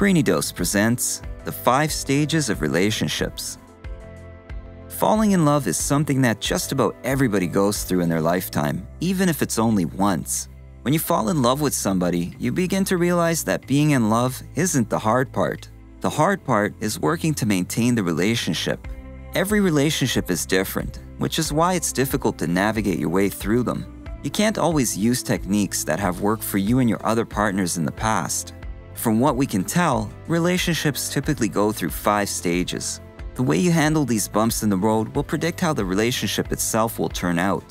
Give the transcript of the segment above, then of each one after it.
Brainy Dose presents the 5 stages of relationships. Falling in love is something that just about everybody goes through in their lifetime, even if it's only once. When you fall in love with somebody, you begin to realize that being in love isn't the hard part. The hard part is working to maintain the relationship. Every relationship is different, which is why it's difficult to navigate your way through them. You can't always use techniques that have worked for you and your other partners in the past. From what we can tell, relationships typically go through 5 stages. The way you handle these bumps in the road will predict how the relationship itself will turn out.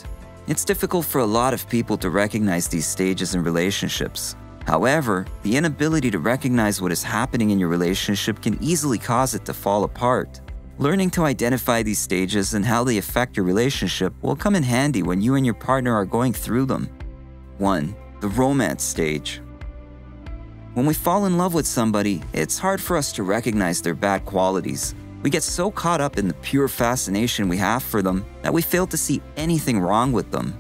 It's difficult for a lot of people to recognize these stages in relationships. However, the inability to recognize what is happening in your relationship can easily cause it to fall apart. Learning to identify these stages and how they affect your relationship will come in handy when you and your partner are going through them. 1. The romance stage. When we fall in love with somebody, it's hard for us to recognize their bad qualities. We get so caught up in the pure fascination we have for them that we fail to see anything wrong with them.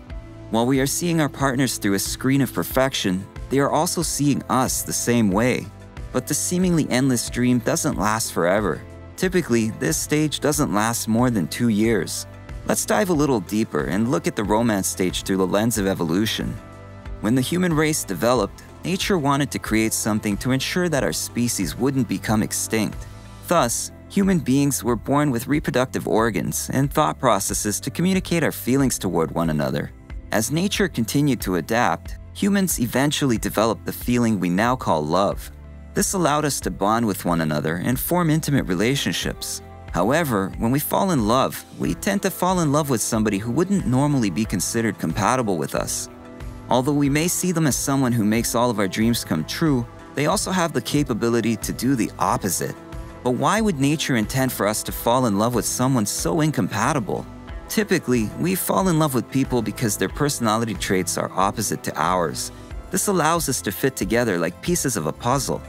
While we are seeing our partners through a screen of perfection, they are also seeing us the same way. But the seemingly endless dream doesn't last forever. Typically, this stage doesn't last more than 2 years. Let's dive a little deeper and look at the romance stage through the lens of evolution. When the human race developed, nature wanted to create something to ensure that our species wouldn't become extinct. Thus, human beings were born with reproductive organs and thought processes to communicate our feelings toward one another. As nature continued to adapt, humans eventually developed the feeling we now call love. This allowed us to bond with one another and form intimate relationships. However, when we fall in love, we tend to fall in love with somebody who wouldn't normally be considered compatible with us. Although we may see them as someone who makes all of our dreams come true, they also have the capability to do the opposite. But why would nature intend for us to fall in love with someone so incompatible? Typically, we fall in love with people because their personality traits are opposite to ours. This allows us to fit together like pieces of a puzzle.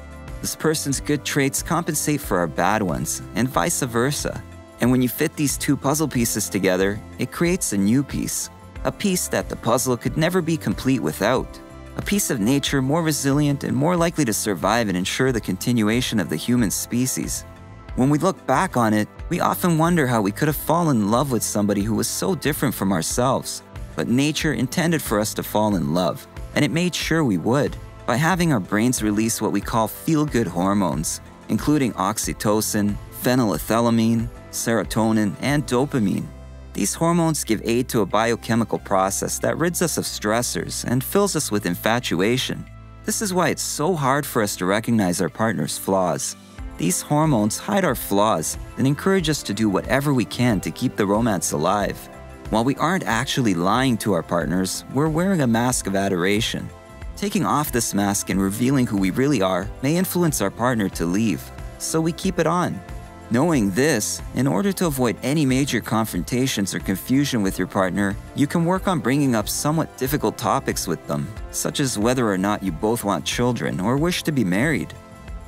This person's good traits compensate for our bad ones, and vice versa. And when you fit these 2 puzzle pieces together, it creates a new piece. A piece that the puzzle could never be complete without. A piece of nature more resilient and more likely to survive and ensure the continuation of the human species. When we look back on it, we often wonder how we could have fallen in love with somebody who was so different from ourselves. But nature intended for us to fall in love, and it made sure we would, by having our brains release what we call feel-good hormones, including oxytocin, phenylethylamine, serotonin, and dopamine. These hormones give aid to a biochemical process that rids us of stressors and fills us with infatuation. This is why it's so hard for us to recognize our partner's flaws. These hormones hide our flaws and encourage us to do whatever we can to keep the romance alive. While we aren't actually lying to our partners, we're wearing a mask of adoration. Taking off this mask and revealing who we really are may influence our partner to leave, so we keep it on. Knowing this, in order to avoid any major confrontations or confusion with your partner, you can work on bringing up somewhat difficult topics with them, such as whether or not you both want children or wish to be married.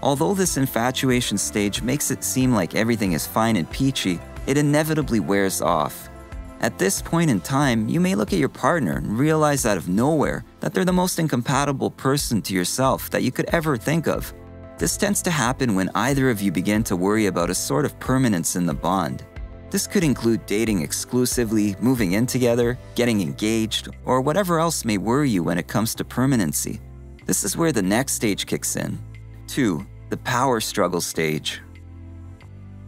Although this infatuation stage makes it seem like everything is fine and peachy, it inevitably wears off. At this point in time, you may look at your partner and realize out of nowhere that they're the most incompatible person to yourself that you could ever think of. This tends to happen when either of you begin to worry about a sort of permanence in the bond. This could include dating exclusively, moving in together, getting engaged, or whatever else may worry you when it comes to permanency. This is where the next stage kicks in. 2. The power struggle stage.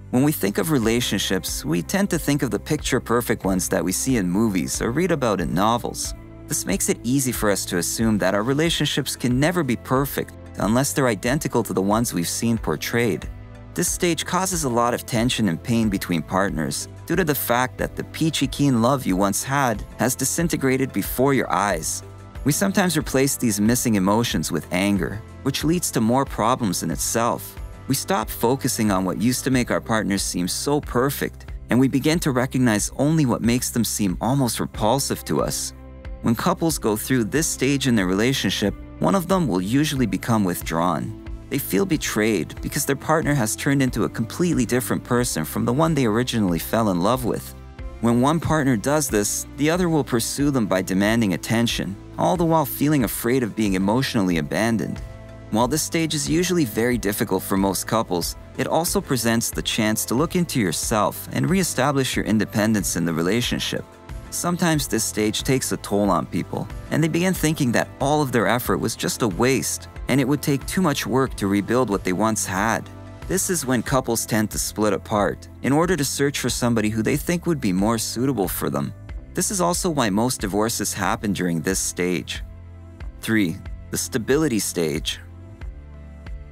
When we think of relationships, we tend to think of the picture-perfect ones that we see in movies or read about in novels. This makes it easy for us to assume that our relationships can never be perfect unless they're identical to the ones we've seen portrayed. This stage causes a lot of tension and pain between partners due to the fact that the peachy keen love you once had has disintegrated before your eyes. We sometimes replace these missing emotions with anger, which leads to more problems in itself. We stop focusing on what used to make our partners seem so perfect, and we begin to recognize only what makes them seem almost repulsive to us. When couples go through this stage in their relationship, one of them will usually become withdrawn. They feel betrayed because their partner has turned into a completely different person from the one they originally fell in love with. When one partner does this, the other will pursue them by demanding attention, all the while feeling afraid of being emotionally abandoned. While this stage is usually very difficult for most couples, it also presents the chance to look into yourself and reestablish your independence in the relationship. Sometimes this stage takes a toll on people, and they begin thinking that all of their effort was just a waste, and it would take too much work to rebuild what they once had. This is when couples tend to split apart in order to search for somebody who they think would be more suitable for them. This is also why most divorces happen during this stage. 3. The stability stage.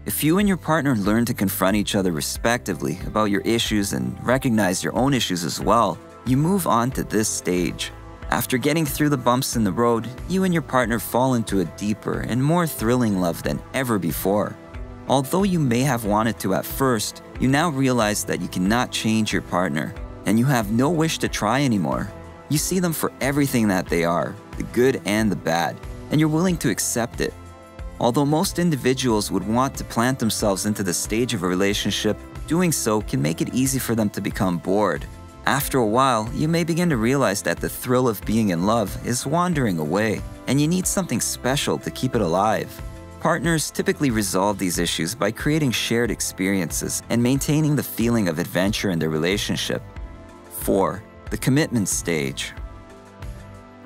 If you and your partner learn to confront each other respectively about your issues and recognize your own issues as well, you move on to this stage. After getting through the bumps in the road, you and your partner fall into a deeper and more thrilling love than ever before. Although you may have wanted to at first, you now realize that you cannot change your partner, and you have no wish to try anymore. You see them for everything that they are, the good and the bad, and you're willing to accept it. Although most individuals would want to plant themselves into the stage of a relationship, doing so can make it easy for them to become bored. After a while, you may begin to realize that the thrill of being in love is wandering away, and you need something special to keep it alive. Partners typically resolve these issues by creating shared experiences and maintaining the feeling of adventure in their relationship. 4. The commitment stage.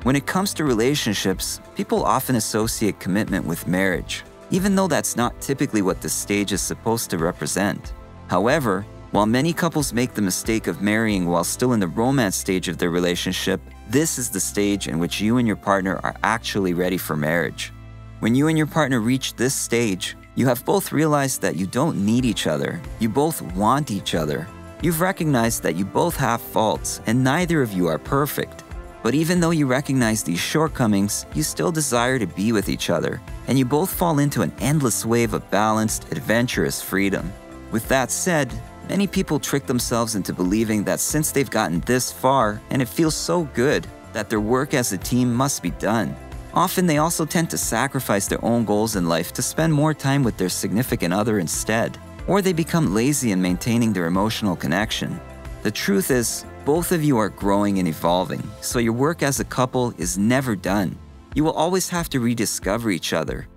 When it comes to relationships, people often associate commitment with marriage, even though that's not typically what this stage is supposed to represent. However, while many couples make the mistake of marrying while still in the romance stage of their relationship, this is the stage in which you and your partner are actually ready for marriage. When you and your partner reach this stage, you have both realized that you don't need each other, you both want each other. You've recognized that you both have faults and neither of you are perfect. But even though you recognize these shortcomings, you still desire to be with each other, and you both fall into an endless wave of balanced, adventurous freedom. With that said, many people trick themselves into believing that since they've gotten this far and it feels so good, that their work as a team must be done. Often they also tend to sacrifice their own goals in life to spend more time with their significant other instead, or they become lazy in maintaining their emotional connection. The truth is, both of you are growing and evolving, so your work as a couple is never done. You will always have to rediscover each other.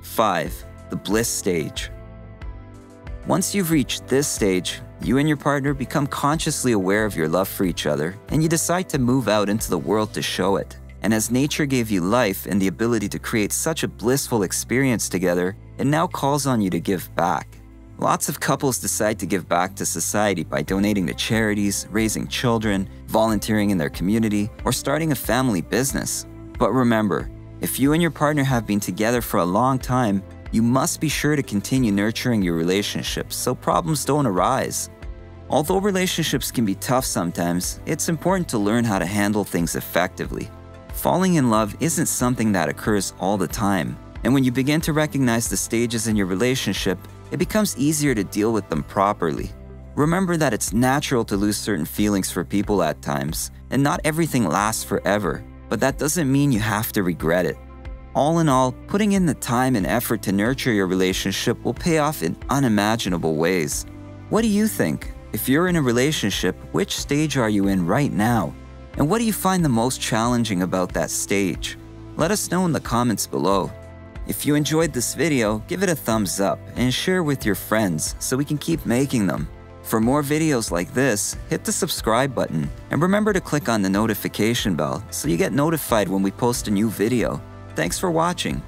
5. The bliss stage. Once you've reached this stage, you and your partner become consciously aware of your love for each other, and you decide to move out into the world to show it. And as nature gave you life and the ability to create such a blissful experience together, it now calls on you to give back. Lots of couples decide to give back to society by donating to charities, raising children, volunteering in their community, or starting a family business. But remember, if you and your partner have been together for a long time, you must be sure to continue nurturing your relationships so problems don't arise. Although relationships can be tough sometimes, it's important to learn how to handle things effectively. Falling in love isn't something that occurs all the time, and when you begin to recognize the stages in your relationship, it becomes easier to deal with them properly. Remember that it's natural to lose certain feelings for people at times, and not everything lasts forever, but that doesn't mean you have to regret it. All in all, putting in the time and effort to nurture your relationship will pay off in unimaginable ways. What do you think? If you're in a relationship, which stage are you in right now? And what do you find the most challenging about that stage? Let us know in the comments below. If you enjoyed this video, give it a thumbs up and share with your friends so we can keep making them. For more videos like this, hit the subscribe button and remember to click on the notification bell so you get notified when we post a new video. Thanks for watching.